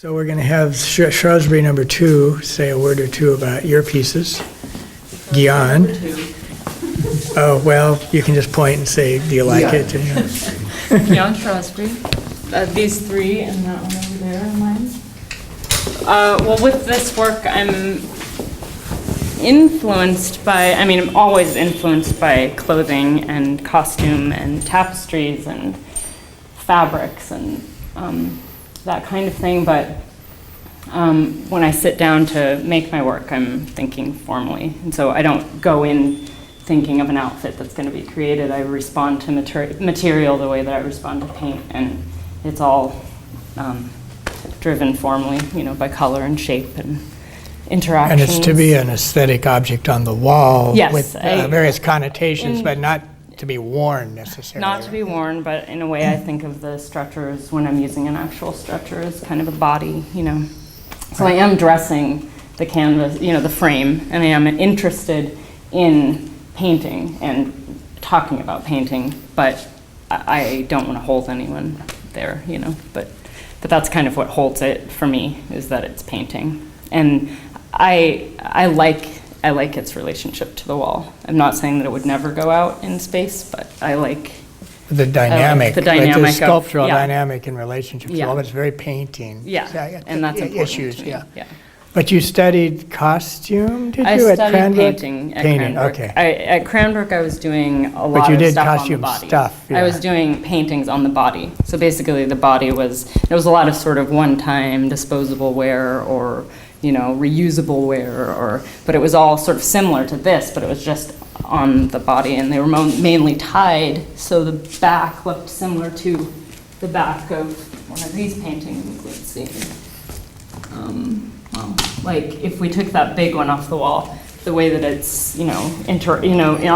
So we're going to have Shrosbree number 2 say a word or two about your pieces. Gyan. Oh, well, you can just point and say, do you like it? Gyan Shrosbree. These 3 and that one over there are mine. Well, with this work, I'm influenced by, I'm always influenced by clothing and costume and tapestries and fabrics and that kind of thing, but when I sit down to make my work, I'm thinking formally. And so I don't go in thinking of an outfit that's going to be created. I respond to material the way that I respond to paint, and it's all driven formally, by color and shape and interactions. And it's to be an aesthetic object on the wall, yes, with various connotations, but not to be worn necessarily. Not to be worn, but in a way I think of the structures when I'm using an actual structure as kind of a body, So I am dressing the canvas, the frame, and I am interested in painting and talking about painting, but I don't want to hold anyone there, but that's kind of what holds it for me, is that it's painting. And I like its relationship to the wall. I'm not saying that it would never go out in space, but I like the dynamic, the sculptural dynamic in relationship to the wall. It's very painting. Yeah, and that's important issues. to me. Yeah. But you studied costume, did you, at studied Cranbrook? painting at Cranbrook. Okay. At Cranbrook, I was doing a lot But you of did stuff on the costume body. stuff. Yeah. I was doing paintings on the body. So basically the body was a lot of sort of one-time disposable wear or, reusable wear, but it was all sort of similar to this, but it was just on the body, and they were mainly tied, so the back looked similar to the back of one of these paintings. Let's see. Like if we took that big one off the wall, the way that it's, on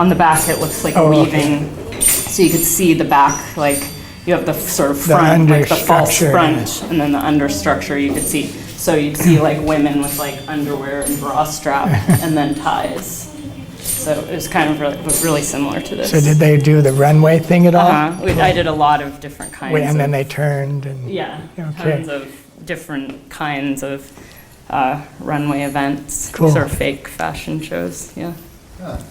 the back it looks like a weaving, so you could see the back, like you have the sort of front, like the false front, and then the understructure you could see. So you'd see like women with like underwear and bra strap and then ties. So it was kind of really similar to this. So did they do the runway thing at all? I did a lot of different kinds. And then they turned and... Yeah, okay. Tons of different kinds of runway events, cool. Sort of fake fashion shows, yeah. All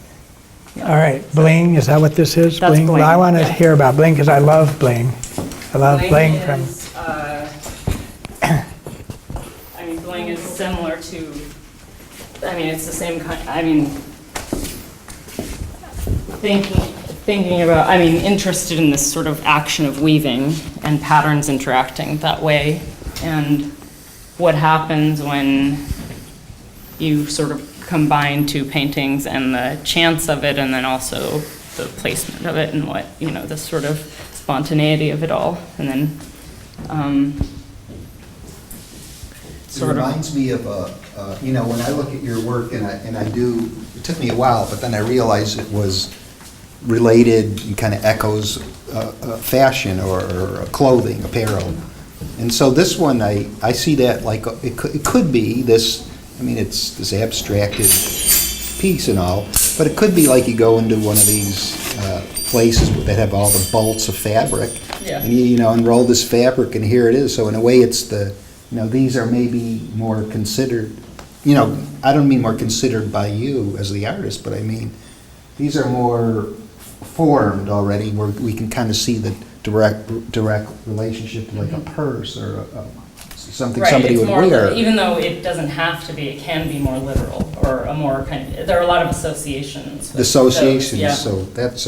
right, bling, is that what this is? That's bling. Well, I want to hear about bling because I love bling. I love bling from... Bling is similar to, it's the same kind, thinking about, interested in this sort of action of weaving and patterns interacting that way, and what happens when you sort of combine 2 paintings and the chance of it, and then also the placement of it, and what, the sort of spontaneity of it all, and then It reminds me of, when I look at your work, and I do, it took me a while, but then I realized it was related and kind of echoes fashion or clothing, apparel. And so this one, I see that like, it could be this, it's this abstracted piece and all, but it could be like you go into one of these places that have all the bolts of fabric, and you unroll this fabric, and here it is. So in a way, it's these are maybe more considered, I don't mean more considered by you as the artist, but I mean, these are more formed already, where we can kind of see the direct relationship to like a purse or something somebody would wear. Even though it doesn't have to be, it can be more literal, or a more there are a lot of associations. So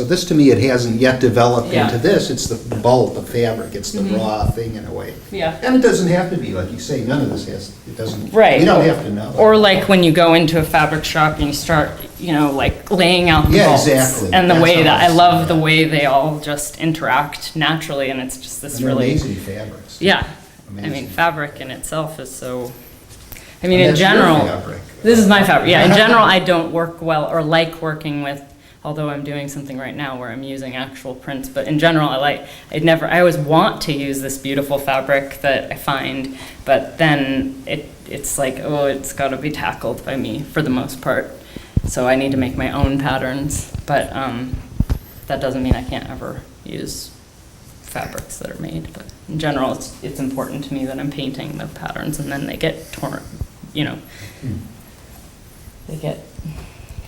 this to me, it hasn't yet developed into this. It's the bolt, the fabric. It's the raw thing in a way. Yeah. And it doesn't have to be, like you say, none of this it doesn't. Right. You don't have to know. Or like when you go into a fabric shop and you start, like laying out the bolts. Exactly. And the way that, I love the way they all just interact naturally, and it's just this really. Amazing fabrics. Yeah. Amazing. Fabric in itself is so, in general, this is my fabric. Yeah, in general, I don't work well or like working with, although I'm doing something right now where I'm using actual prints, but in general, I always want to use this beautiful fabric that I find, but then it's like, it's got to be tackled by me for the most part. So I need to make my own patterns, but that doesn't mean I can't ever use fabrics that are made, but in general, it's important to me that I'm painting the patterns, and then they get torn, you know, they get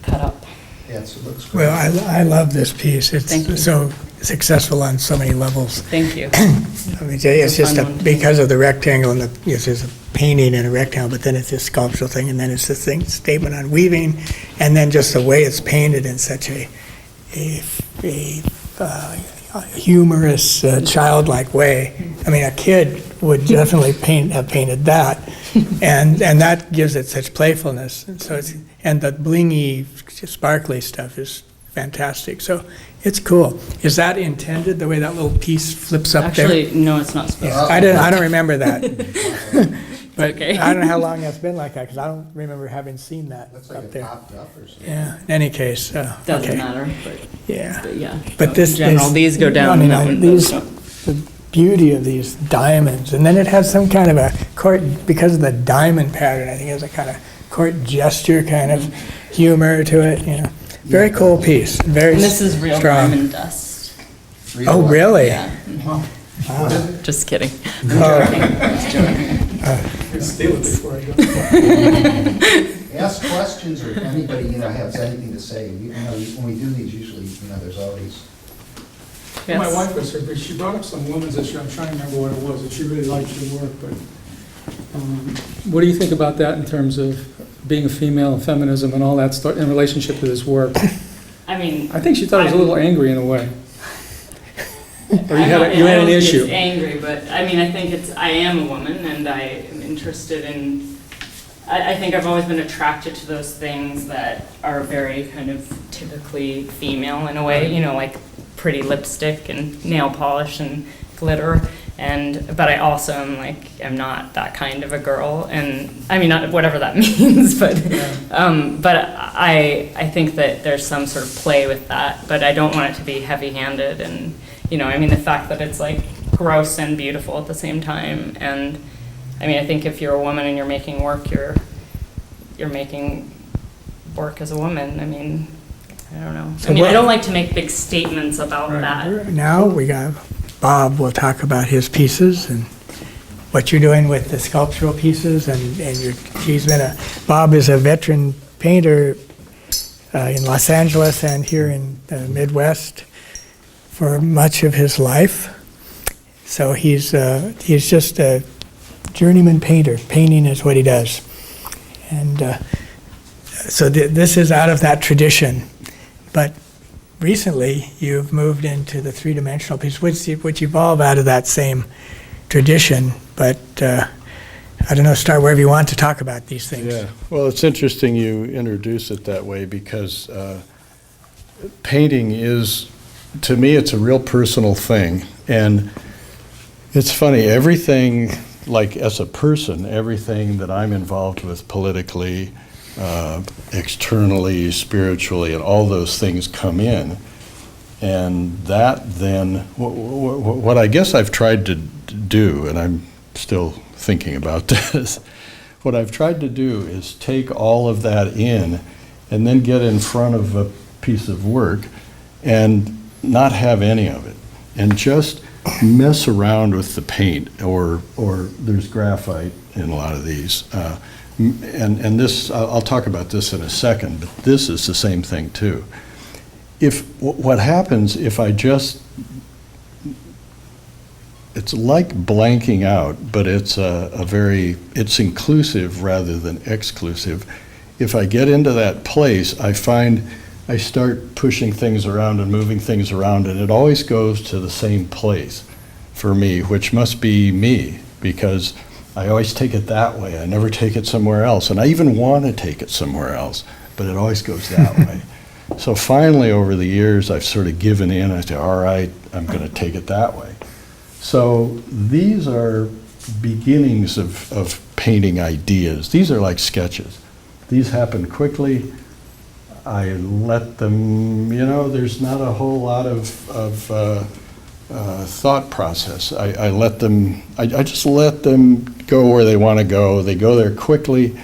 cut up. Yes, it looks great. Well, I love this piece. Thank you. It's so successful on so many levels. Thank you. I mean, it's It's a just fun one. because of the rectangle and there's a painting in a rectangle, but then it's this sculptural thing, and then it's this thing, statement on weaving, and then just the way it's painted in such a humorous, childlike way. I mean, a kid would definitely have painted that, and that gives it such playfulness. And so and the blingy, sparkly stuff is fantastic. So it's cool. Is that intended, the way that little piece flips up there? Actually, no, it's not supposed to. I don't remember that. But okay. I don't know how long that's been like that, because I don't remember having seen that Looks like up it there. popped up or something. Yeah, in any case, Doesn't okay. matter, but Yeah. yeah. But this in general, is- these go down. I mean, and that one these, goes up. the beauty of these diamonds, and then it has some kind of a court, because of the diamond pattern, I think it has a kind of court gesture kind of humor to it, you know. Very cool piece, very And this is real strong. diamond dust. Oh, really? Yeah. Just kidding. Steal it before I go. Ask questions, or if anybody, has anything to say. When we do these, usually, there's always, Yes. My wife was here, but she brought up some women's issue. I'm trying to remember what it was, and she really liked your work, but what do you think about that in terms of being a female and feminism and all that stuff in relationship to this work? I mean, I think she thought it was a little angry in a way. Or you had I an don't think issue. It's angry, but I mean, I think I am a woman, and I am interested in. I think I've always been attracted to those things that are very kind of typically female in a way, like pretty lipstick and nail polish and glitter. But I also am not that kind of a girl, and I mean, not whatever that means, but I think that there's some sort of play with that, but I don't want it to be heavy-handed, and I mean, the fact that it's gross and beautiful at the same time. And I mean, I think if you're a woman and you're making work, you're making work as a woman. I mean, I don't know. So I mean, I what- don't like to make big statements about Right. that. Now we got Bob will talk about his pieces and what you're doing with the sculptural pieces, Bob is a veteran painter in Los Angeles and here in the Midwest for much of his life. So he's just a journeyman painter. Painting is what he does. And so this is out of that tradition. But recently, you've moved into the three-dimensional piece, which evolve out of that same tradition. But I don't know, start wherever you want to talk about these things. Yeah, well, it's interesting you introduce it that way because painting is, to me, it's a real personal thing. And it's funny, everything, as a person, everything that I'm involved with politically, externally, spiritually, and all those things come in. And that then, what I guess I've tried to do, and I'm still thinking about this, what I've tried to do is take all of that in and then get in front of a piece of work and not have any of it, and just mess around with the paint, or there's graphite in a lot of these. And this, I'll talk about this in a second, but this is the same thing too. What happens if I just, it's like blanking out, but it's it's inclusive rather than exclusive. If I get into that place, I find I start pushing things around and moving things around, and it always goes to the same place for me, which must be me, because I always take it that way. I never take it somewhere else. And I even want to take it somewhere else, but it always goes that way. So finally, over the years, I've sort of given in. I say, all right, I'm going to take it that way. So these are beginnings of painting ideas. These are like sketches. These happen quickly. I let them, there's not a whole lot of thought process. I let them, I just let them go where they want to go. They go there quickly.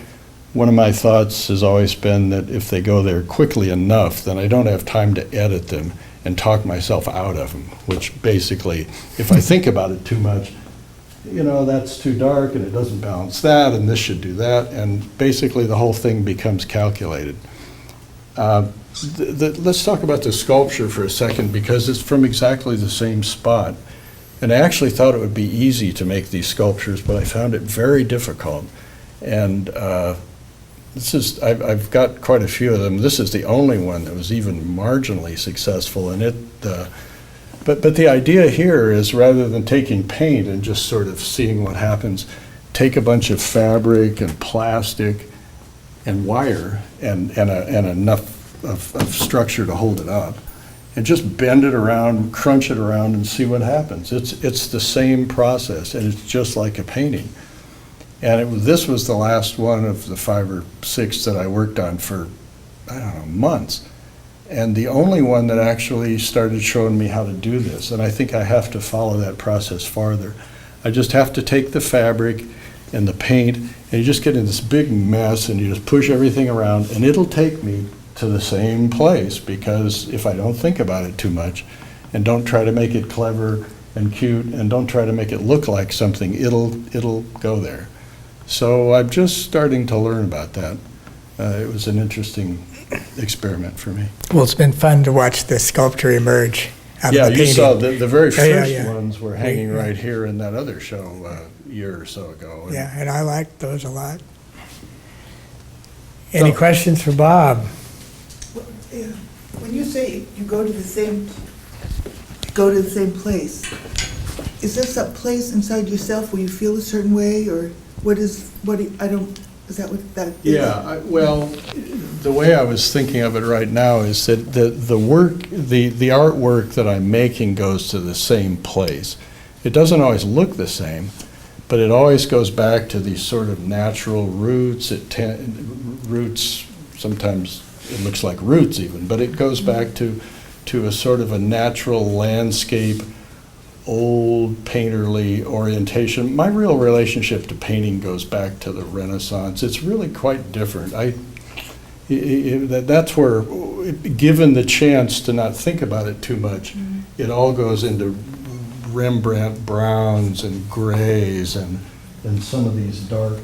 One of my thoughts has always been that if they go there quickly enough, then I don't have time to edit them, and talk myself out of them, which basically, if I think about it too much, you know, that's too dark and it doesn't balance that and this should do that, and basically the whole thing becomes calculated. Let's talk about the sculpture for a second, because it's from exactly the same spot. And I actually thought it would be easy to make these sculptures, but I found it very difficult. And I've got quite a few of them. This is the only one that was even marginally successful, and but the idea here is, rather than taking paint and just sort of seeing what happens, take a bunch of fabric and plastic and wire and enough of structure to hold it up, and just bend it around, crunch it around, and see what happens. It's the same process, and it's just like a painting. And this was the last one of the 5 or 6 that I worked on for, I don't know, months. And the only one that actually started showing me how to do this. And I think I have to follow that process farther. I just have to take the fabric and the paint, and you just get in this big mess, and you just push everything around, and it'll take me to the same place, because if I don't think about it too much and don't try to make it clever and cute and don't try to make it look like something, it'll go there. So I'm just starting to learn about that. It was an interesting experiment for me. Well, it's been fun to watch the sculpture emerge out Yeah, of the you painting. saw the very first yeah. ones were hanging right here in that other show a year or so ago. And Yeah, and I liked those a lot. Any questions for Bob? Yeah. When you say you go to the same place, is this a place inside yourself where you feel a certain way, or is that what that is? Yeah, well, the way I was thinking of it right now is that the artwork that I'm making goes to the same place. It doesn't always look the same, but it always goes back to these sort of natural roots. Roots, sometimes it looks like roots even, but it goes back to a sort of a natural landscape, old painterly orientation. My real relationship to painting goes back to the Renaissance. It's really quite different. That's where, given the chance to not think about it too much, it all goes into Rembrandt browns and grays and some of these dark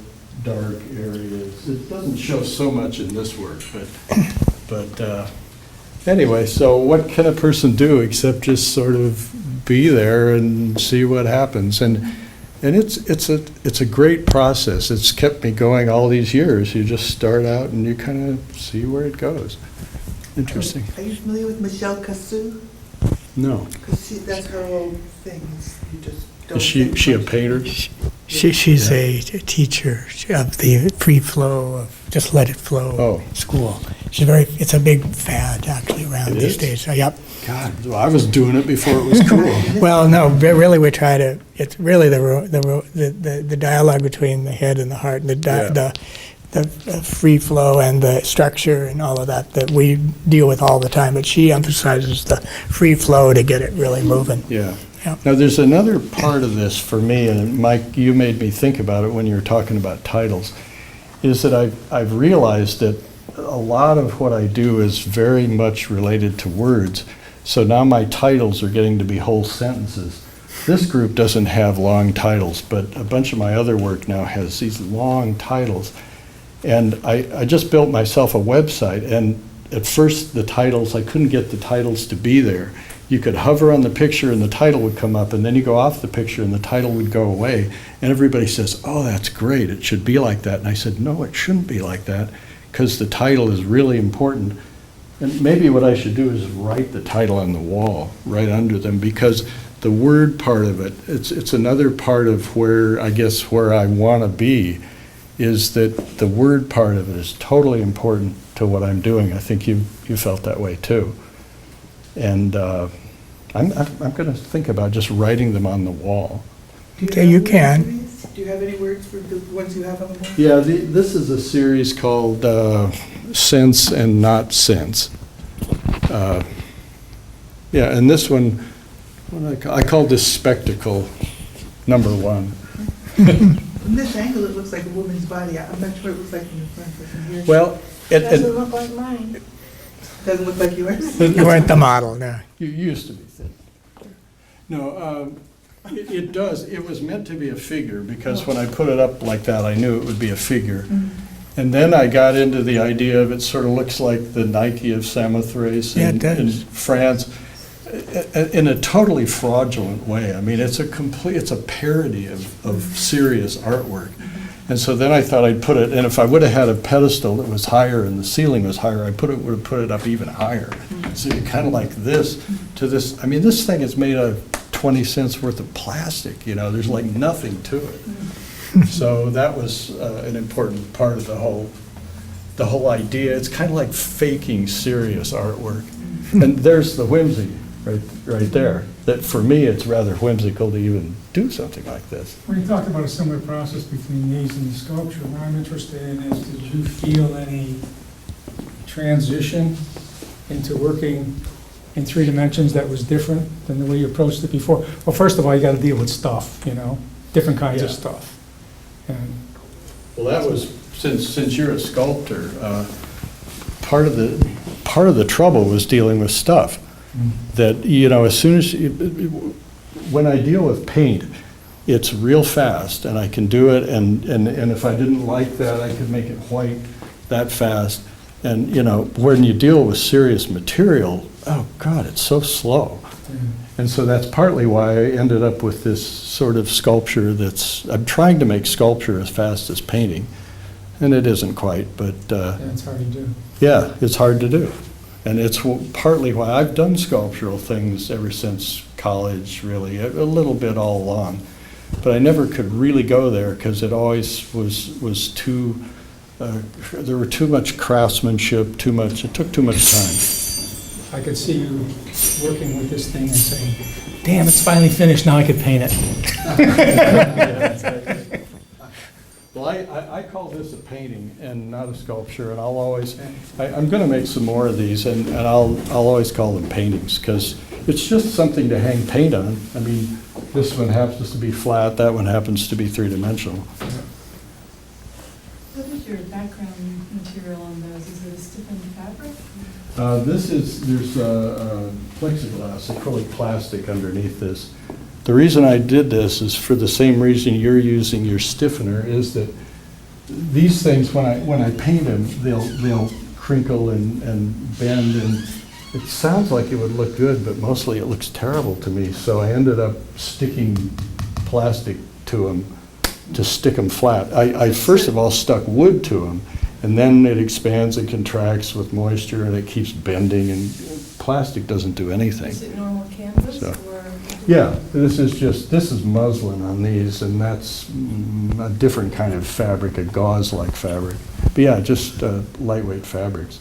areas. It doesn't show so much in this work, but anyway, so what can a person do except just sort of be there and see what happens? And it's a great process. It's kept me going all these years. You just start out and you kind of see where it goes. Interesting. Are you familiar with Michelle Cassou? No. Because that's her whole thing. You just don't Is she a much. painter? She's a teacher of the free flow of just let it flow school. It's a big fad actually around It these is? days. Yep. God, well, I was doing it before it was cool. Well, no, really we try to, it's really the dialogue between the head and the heart, and the free flow and the structure and all of that we deal with all the time. But she emphasizes the free flow to get it really moving. Yeah. Yeah. Now, there's another part of this for me, and Mike, you made me think about it when you were talking about titles, is that I've realized that a lot of what I do is very much related to words. So now my titles are getting to be whole sentences. This group doesn't have long titles, but a bunch of my other work now has these long titles. And I just built myself a website, and at first the titles, I couldn't get the titles to be there. You could hover on the picture and the title would come up, and then you go off the picture and the title would go away. And everybody says, oh, that's great, it should be like that. And I said, no, it shouldn't be like that, because the title is really important. And maybe what I should do is write the title on the wall right under them, because the word part of it, it's another part of where I want to be, is that the word part of it is totally important to what I'm doing. I think you felt that way too. And I'm going to think about just writing them on the wall. Okay, you can. Do you have any words for the ones you have on the wall? Yeah, this is a series called Sense and Not Sense. Yeah, and this one, I call this Spectacle #1. From this angle, it looks like a woman's body. I'm not sure what it looks like from the front, but from here. Well, Doesn't look like mine. Doesn't look like yours. You weren't the model, no. You used to be thin. No, it does. It was meant to be a figure because when I put it up like that, I knew it would be a figure. And then I got into the idea of it sort of looks like the Nike of Samothrace Yeah, it in does. France in a totally fraudulent way. I mean, it's a parody of serious artwork. And so then I thought I'd put it, and if I would have had a pedestal that was higher and the ceiling was higher, would have put it up even higher. So you're kind of like this to this. I mean, this thing is made of 20 cents worth of plastic, you know, there's like nothing to it. So that was an important part of the whole idea. It's kind of like faking serious artwork. And there's the whimsy right there. That for me, it's rather whimsical to even do something like this. When you talked about a similar process between these and the sculpture, what I'm interested in is, did you feel any transition into working in 3 dimensions that was different than the way you approached it before? Well, first of all, you got to deal with stuff, you know, different kinds of Yeah. stuff. And Well, that was, since you're a sculptor, part of the trouble was dealing with stuff. That, you know, as soon as, when I deal with paint, it's real fast, and I can do it, and if I didn't like that, I could make it white that fast. And, you know, when you deal with serious material, oh, God, it's so slow. And so that's partly why I ended up with this sort of sculpture I'm trying to make sculpture as fast as painting, and it isn't quite, but, yeah, it's hard to do. yeah, it's hard to do. And it's partly why I've done sculptural things ever since college, really, a little bit all along. But I never could really go there because it always was too, there were too much craftsmanship, it took too much time. I could see you working with this thing and saying, damn, it's finally finished, now I could paint it. Well, I call this a painting and not a sculpture, and I'm going to make some more of these, and I'll always call them paintings, because it's just something to hang paint on. I mean, this one happens to be flat, that one happens to be 3-dimensional. What is your background material on those? Is it a stiffened fabric? There's plexiglass, acrylic plastic underneath this. The reason I did this is for the same reason you're using your stiffener, is that these things, when I paint them, they'll crinkle and bend, and it sounds like it would look good, but mostly it looks terrible to me. So I ended up sticking plastic to them to stick them flat. I first of all stuck wood to them, and then it expands and contracts with moisture, and it keeps bending, and plastic doesn't do anything. Is it normal canvas So- or? Yeah, this is muslin on these, and that's a different kind of fabric, a gauze-like fabric. But yeah, just lightweight fabrics.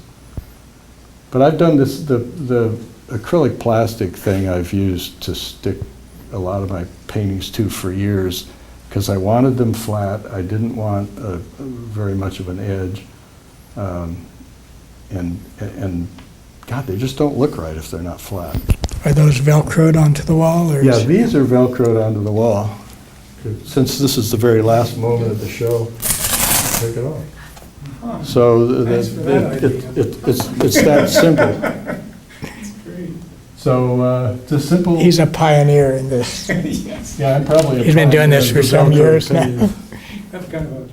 But I've done this, the acrylic plastic thing I've used to stick a lot of my paintings to for years, because I wanted them flat. I didn't want very much of an edge. And God, they just don't look right if they're not flat. Are those Velcroed onto the wall, or? Yeah, these are Velcroed onto the wall. Since this is the very last moment of the show, take it off. So Thanks for that idea. it's that simple. That's great. So it's a simple. He's a pioneer in this. Yes. Yeah, I'm probably. He's been doing this for some years now. I have kind of a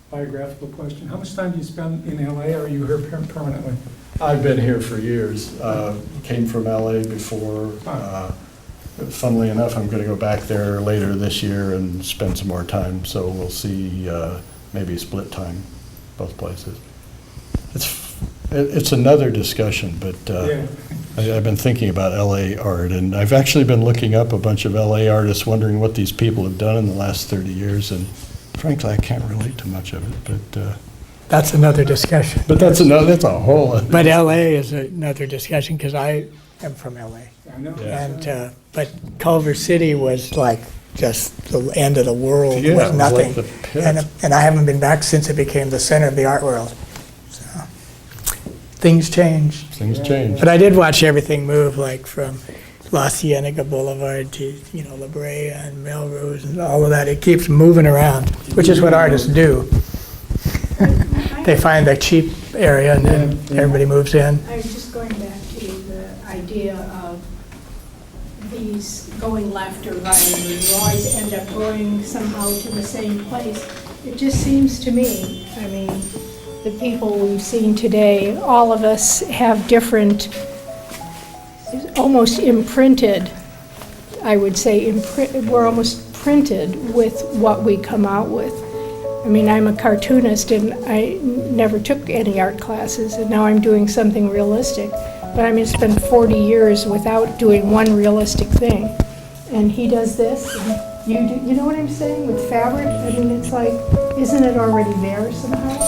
biographical question. How much time do you spend in LA, or are you here permanently? I've been here for years. Came from LA before. Funnily enough, I'm going to go back there later this year and spend some more time. So we'll see, maybe split time, both places. It's another discussion, but Yeah. I've been thinking about LA art, and I've actually been looking up a bunch of LA artists, wondering what these people have done in the last 30 years, and frankly, I can't relate to much of it, but That's another discussion. that's a whole. But LA is another discussion, because I am from LA. I know. Yeah. And, but Culver City was like just the end of the world Yeah, it with was nothing. like the pit. And I haven't been back since it became the center of the art world. So things change. Things change. But I did watch everything move, like from La Cienega Boulevard to, La Brea and Melrose and all of that. It keeps moving around, which is what artists do. They find a cheap area, and then Yeah. everybody moves in. I was just going back to the idea of these going left or right, and you always end up going somehow to the same place. It just seems to me, I mean, the people we've seen today, all of us have different, almost imprinted, I would say, we're almost printed with what we come out with. I mean, I'm a cartoonist and I never took any art classes, and now I'm doing something realistic. But I mean, it's been 40 years without doing one realistic thing. And he does this, and you do, you know what I'm saying, with fabric? I mean, it's like, isn't it already there somehow?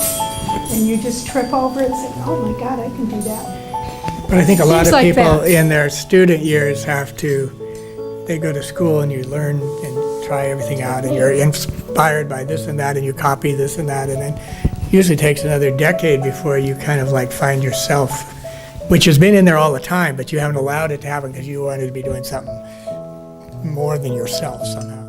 And you just trip over it and say, oh my God, I can do that. But I think a lot Seems of like people that. in their student years have to, they go to school and you learn and try everything out, and you're inspired by this and that, and you copy this and that, and then usually takes another decade before you kind of like find yourself, which has been in there all the time, but you haven't allowed it to happen because you wanted to be doing something more than yourself somehow.